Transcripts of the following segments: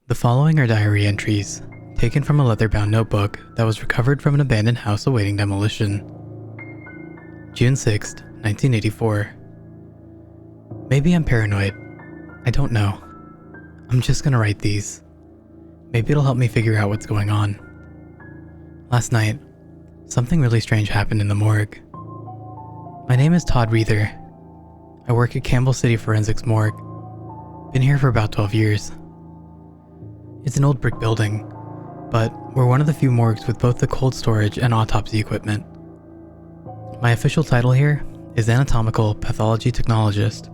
The following are diary entries, taken from a leather-bound notebook that was recovered from an abandoned house awaiting demolition. June 6, 1984. Maybe I'm paranoid. I don't know. I'm just gonna write these. Maybe it'll help me figure out what's going on. Last night, something really strange happened in the morgue. My name is Todd Reether. I work at Campbell City Forensics Morgue. Been here for about 12 years. It's an old brick building, but we're one of the few morgues with both the cold storage and autopsy equipment. My official title here is Anatomical Pathology Technologist.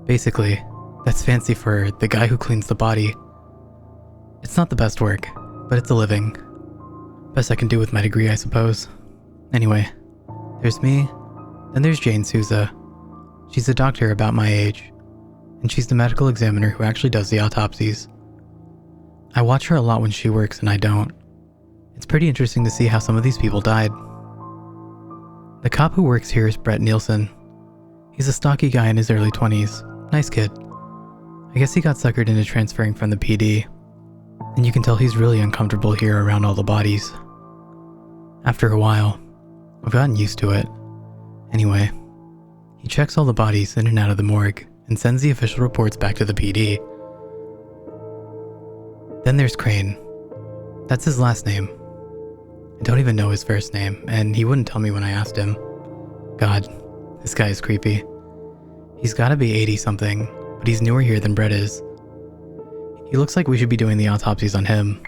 Basically, that's fancy for the guy who cleans the body. It's not the best work, but it's a living. Best I can do with my degree, I suppose. Anyway, there's me, then there's Jane Souza. She's a doctor about my age, and she's the medical examiner who actually does the autopsies. I watch her a lot when she works and I don't. It's pretty interesting to see how some of these people died. The cop who works here is Brett Nielsen. He's a stocky guy in his early 20s. Nice kid. I guess he got suckered into transferring from the PD, and you can tell he's really uncomfortable here around all the bodies. After a while, I've gotten used to it. Anyway, he checks all the bodies in and out of the morgue and sends the official reports back to the PD. Then there's Crane. That's his last name. I don't even know his first name, and he wouldn't tell me when I asked him. God, this guy is creepy. He's gotta be 80-something, but he's newer here than Brett is. He looks like we should be doing the autopsies on him.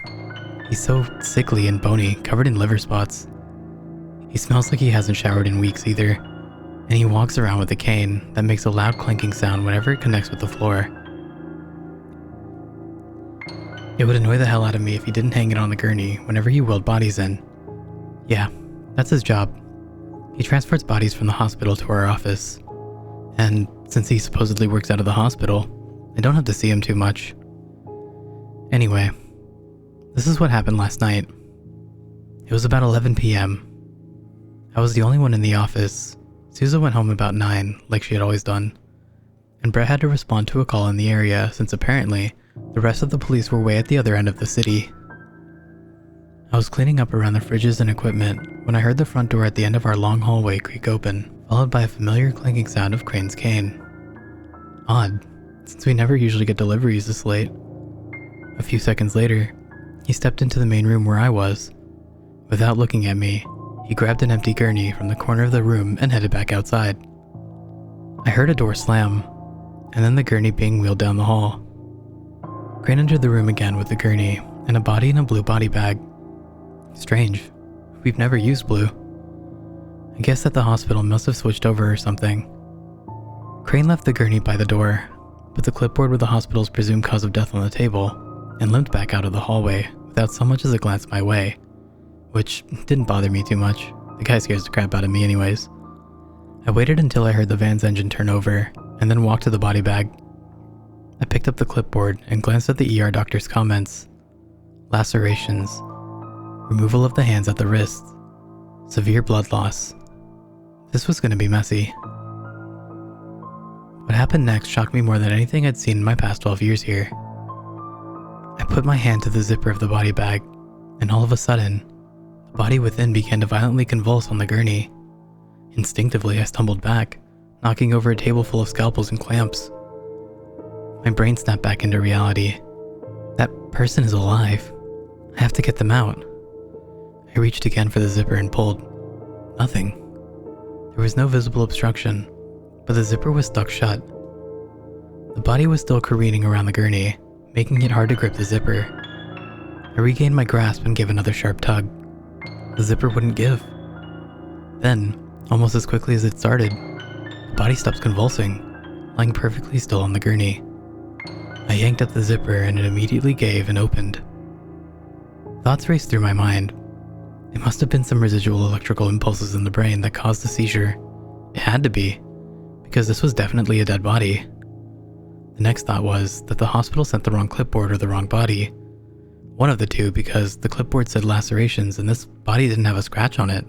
He's so sickly and bony, covered in liver spots. He smells like he hasn't showered in weeks either, and he walks around with a cane that makes a loud clanking sound whenever it connects with the floor. It would annoy the hell out of me if he didn't hang it on the gurney whenever he wheeled bodies in. Yeah, that's his job. He transports bodies from the hospital to our office. And since he supposedly works out of the hospital, I don't have to see him too much. Anyway, this is what happened last night. It was about 11 p.m. I was the only one in the office. Souza went home about 9, like she had always done. And Brett had to respond to a call in the area since apparently the rest of the police were way at the other end of the city. I was cleaning up around the fridges and equipment when I heard the front door at the end of our long hallway creak open, followed by a familiar clanking sound of Crane's cane. Odd, since we never usually get deliveries this late. A few seconds later, he stepped into the main room where I was. Without looking at me, he grabbed an empty gurney from the corner of the room and headed back outside. I heard a door slam, and then the gurney being wheeled down the hall. Crane entered the room again with the gurney and a body in a blue body bag. Strange. We've never used blue. I guess that the hospital must have switched over or something. Crane left the gurney by the door, put the clipboard with the hospital's presumed cause of death on the table, and limped back out of the hallway without so much as a glance my way, which didn't bother me too much. The guy scares the crap out of me anyways. I waited until I heard the van's engine turn over, and then walked to the body bag. I picked up the clipboard and glanced at the ER doctor's comments. Lacerations. Removal of the hands at the wrists. Severe blood loss. This was going to be messy. What happened next shocked me more than anything I'd seen in my past 12 years here. I put my hand to the zipper of the body bag, and all of a sudden, the body within began to violently convulse on the gurney. Instinctively, I stumbled back, knocking over a table full of scalpels and clamps. My brain snapped back into reality. That person is alive. I have to get them out. I reached again for the zipper and pulled. Nothing. There was no visible obstruction, but the zipper was stuck shut. The body was still careening around the gurney, making it hard to grip the zipper. I regained my grasp and gave another sharp tug. The zipper wouldn't give. Then, almost as quickly as it started, the body stopped convulsing, lying perfectly still on the gurney. I yanked at the zipper and it immediately gave and opened. Thoughts raced through my mind. It must have been some residual electrical impulses in the brain that caused the seizure. It had to be, because this was definitely a dead body. The next thought was that the hospital sent the wrong clipboard or the wrong body. One of the two, because the clipboard said lacerations and this body didn't have a scratch on it.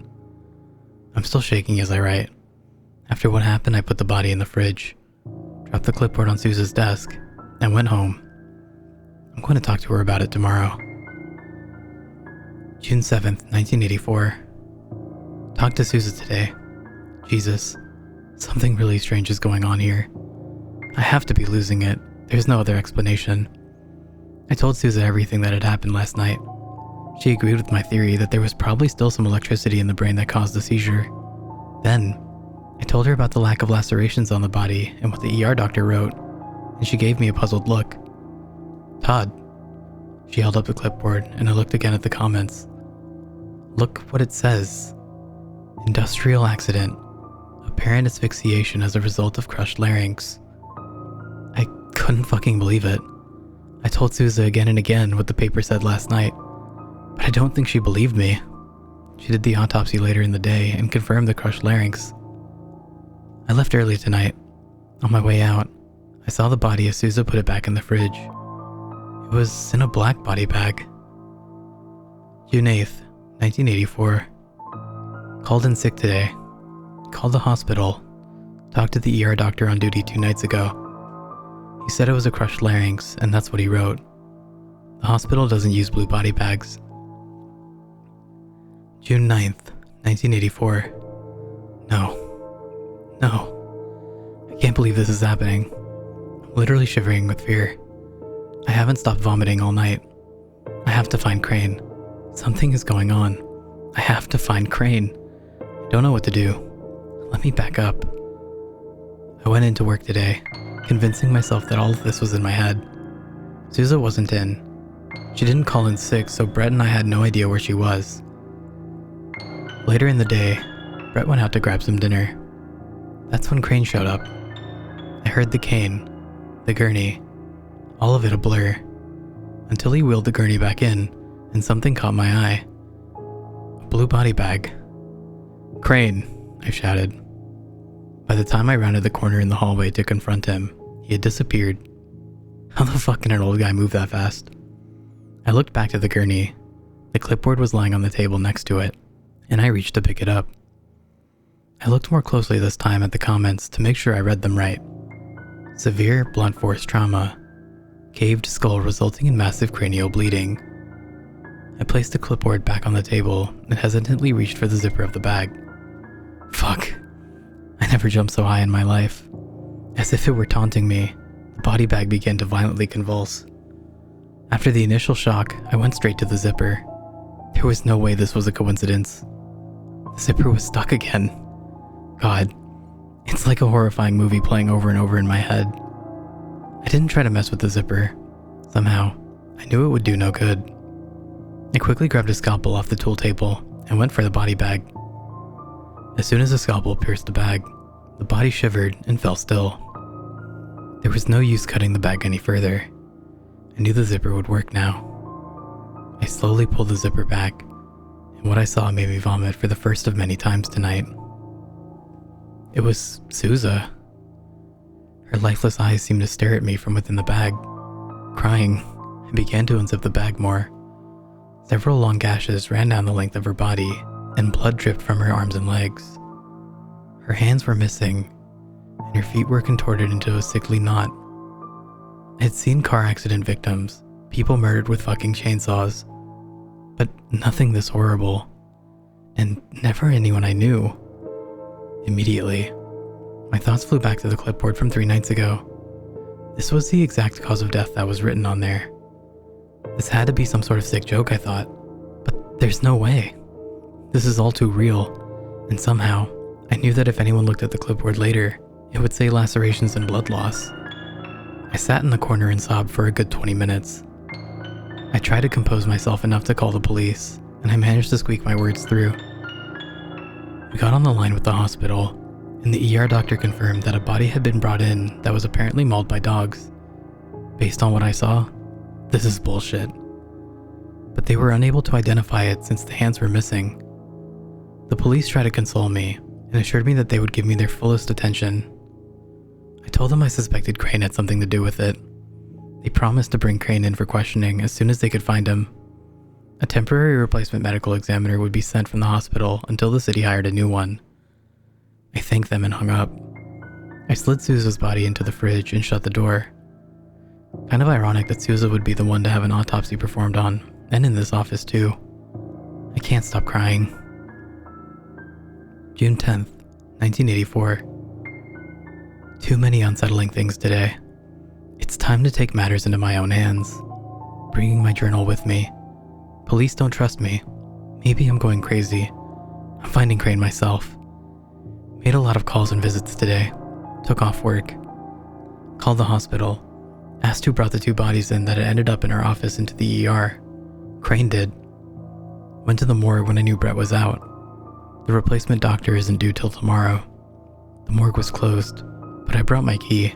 I'm still shaking as I write. After what happened, I put the body in the fridge, dropped the clipboard on Souza's desk, and went home. I'm going to talk to her about it tomorrow. June 7th, 1984. Talked to Sousa today. Jesus, something really strange is going on here. I have to be losing it. There's no other explanation. I told Sousa everything that had happened last night. She agreed with my theory that there was probably still some electricity in the brain that caused the seizure. Then, I told her about the lack of lacerations on the body and what the ER doctor wrote, and she gave me a puzzled look. Todd. She held up the clipboard, and I looked again at the comments. Look what it says. Industrial accident. Apparent asphyxiation as a result of crushed larynx. I couldn't fucking believe it. I told Sousa again and again what the paper said last night, but I don't think she believed me. She did the autopsy later in the day and confirmed the crushed larynx. I left early tonight. On my way out, I saw the body as Sousa put it back in the fridge. It was in a black body bag. June 8th, 1984. Called in sick today. Called the hospital. Talked to the ER doctor on duty 2 nights ago. He said it was a crushed larynx, and that's what he wrote. The hospital doesn't use blue body bags. June 9th, 1984. No. I can't believe this is happening. I'm literally shivering with fear. I haven't stopped vomiting all night. I have to find Crane. Something is going on. I have to find Crane. I don't know what to do. Let me back up. I went into work today, convincing myself that all of this was in my head. Sousa wasn't in. She didn't call in sick, so Brett and I had no idea where she was. Later in the day, Brett went out to grab some dinner. That's when Crane showed up. I heard the cane, the gurney, all of it a blur, until he wheeled the gurney back in, and something caught my eye. A blue body bag. Crane, I shouted. By the time I rounded the corner in the hallway to confront him, he had disappeared. How the fuck can an old guy move that fast? I looked back to the gurney. The clipboard was lying on the table next to it, and I reached to pick it up. I looked more closely this time at the comments to make sure I read them right. Severe blunt force trauma. Caved skull resulting in massive cranial bleeding. I placed the clipboard back on the table and hesitantly reached for the zipper of the bag. Fuck. I never jumped so high in my life. As if it were taunting me, the body bag began to violently convulse. After the initial shock, I went straight to the zipper. There was no way this was a coincidence. The zipper was stuck again. God, it's like a horrifying movie playing over and over in my head. I didn't try to mess with the zipper. Somehow, I knew it would do no good. I quickly grabbed a scalpel off the tool table and went for the body bag. As soon as the scalpel pierced the bag, the body shivered and fell still. There was no use cutting the bag any further. I knew the zipper would work now. I slowly pulled the zipper back, and what I saw made me vomit for the first of many times tonight. It was Sousa. Her lifeless eyes seemed to stare at me from within the bag. Crying, I began to unzip the bag more. Several long gashes ran down the length of her body, and blood dripped from her arms and legs. Her hands were missing, and her feet were contorted into a sickly knot. I had seen car accident victims, people murdered with fucking chainsaws, but nothing this horrible, and never anyone I knew. Immediately, my thoughts flew back to the clipboard from 3 nights ago. This was the exact cause of death that was written on there. This had to be some sort of sick joke, I thought, but there's no way. This is all too real, and somehow, I knew that if anyone looked at the clipboard later, it would say lacerations and blood loss. I sat in the corner and sobbed for a good 20 minutes. I tried to compose myself enough to call the police, and I managed to squeak my words through. We got on the line with the hospital, and the ER doctor confirmed that a body had been brought in that was apparently mauled by dogs. Based on what I saw, this is bullshit. But they were unable to identify it since the hands were missing. The police tried to console me and assured me that they would give me their fullest attention. I told them I suspected Crane had something to do with it. They promised to bring Crane in for questioning as soon as they could find him. A temporary replacement medical examiner would be sent from the hospital until the city hired a new one. I thanked them and hung up. I slid Sousa's body into the fridge and shut the door. Kind of ironic that Sousa would be the one to have an autopsy performed on, and in this office too. I can't stop crying. June 10th, 1984. Too many unsettling things today. It's time to take matters into my own hands. Bringing my journal with me. Police don't trust me. Maybe I'm going crazy. I'm finding Crane myself. Made a lot of calls and visits today. Took off work. Called the hospital. Asked who brought the 2 bodies in that had ended up in our office into the ER. Crane did. Went to the morgue when I knew Brett was out. The replacement doctor isn't due till tomorrow. The morgue was closed, but I brought my key.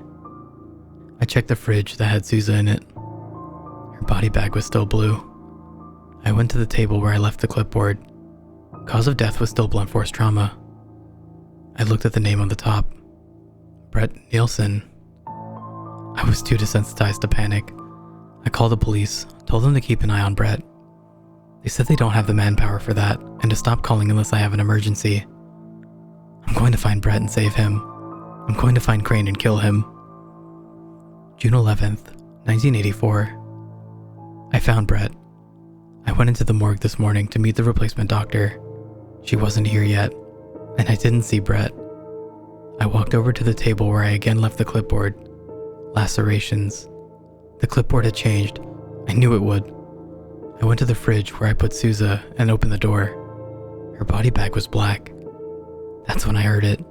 I checked the fridge that had Sousa in it. Her body bag was still blue. I went to the table where I left the clipboard. Cause of death was still blunt force trauma. I looked at the name on the top. Brett Nielsen. I was too desensitized to panic. I called the police, told them to keep an eye on Brett. They said they don't have the manpower for that, and to stop calling unless I have an emergency. I'm going to find Brett and save him. I'm going to find Crane and kill him. June 11th, 1984. I found Brett. I went into the morgue this morning to meet the replacement doctor. She wasn't here yet, and I didn't see Brett. I walked over to the table where I again left the clipboard. Lacerations. The clipboard had changed. I knew it would. I went to the fridge where I put Sousa and opened the door. Her body bag was black. That's when I heard it.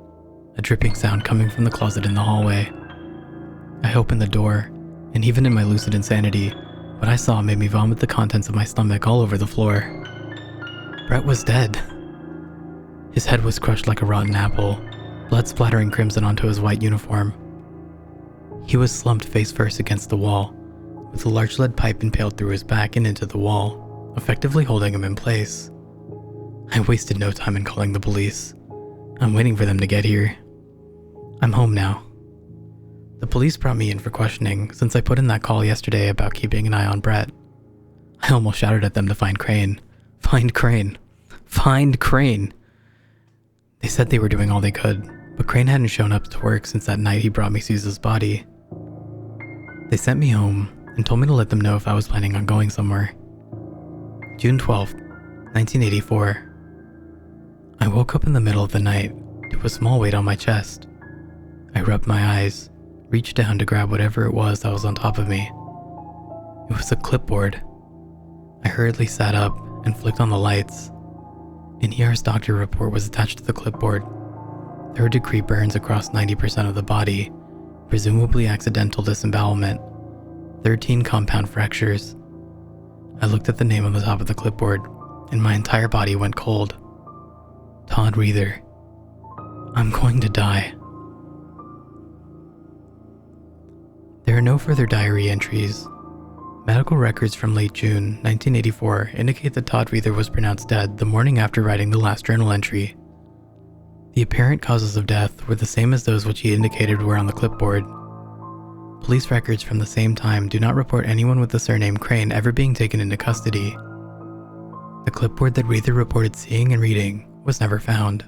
A dripping sound coming from the closet in the hallway. I opened the door, and even in my lucid insanity, what I saw made me vomit the contents of my stomach all over the floor. Brett was dead. His head was crushed like a rotten apple, blood splattering crimson onto his white uniform. He was slumped face first against the wall, with a large lead pipe impaled through his back and into the wall, effectively holding him in place. I wasted no time in calling the police. I'm waiting for them to get here. I'm home now. The police brought me in for questioning since I put in that call yesterday about keeping an eye on Brett. I almost shouted at them to find Crane. Find Crane. Find Crane. They said they were doing all they could, but Crane hadn't shown up to work since that night he brought me Sousa's body. They sent me home and told me to let them know if I was planning on going somewhere. June 12th, 1984. I woke up in the middle of the night to a small weight on my chest. I rubbed my eyes, reached down to grab whatever it was that was on top of me. It was a clipboard. I hurriedly sat up and flicked on the lights. An ER's doctor report was attached to the clipboard. 3rd-degree burns across 90% of the body, presumably accidental disembowelment, 13 compound fractures. I looked at the name on the top of the clipboard, and my entire body went cold. Todd Reather. I'm going to die. There are no further diary entries. Medical records from late June 1984 indicate that Todd Reather was pronounced dead the morning after writing the last journal entry. The apparent causes of death were the same as those which he indicated were on the clipboard. Police records from the same time do not report anyone with the surname Crane ever being taken into custody. The clipboard that Reather reported seeing and reading was never found.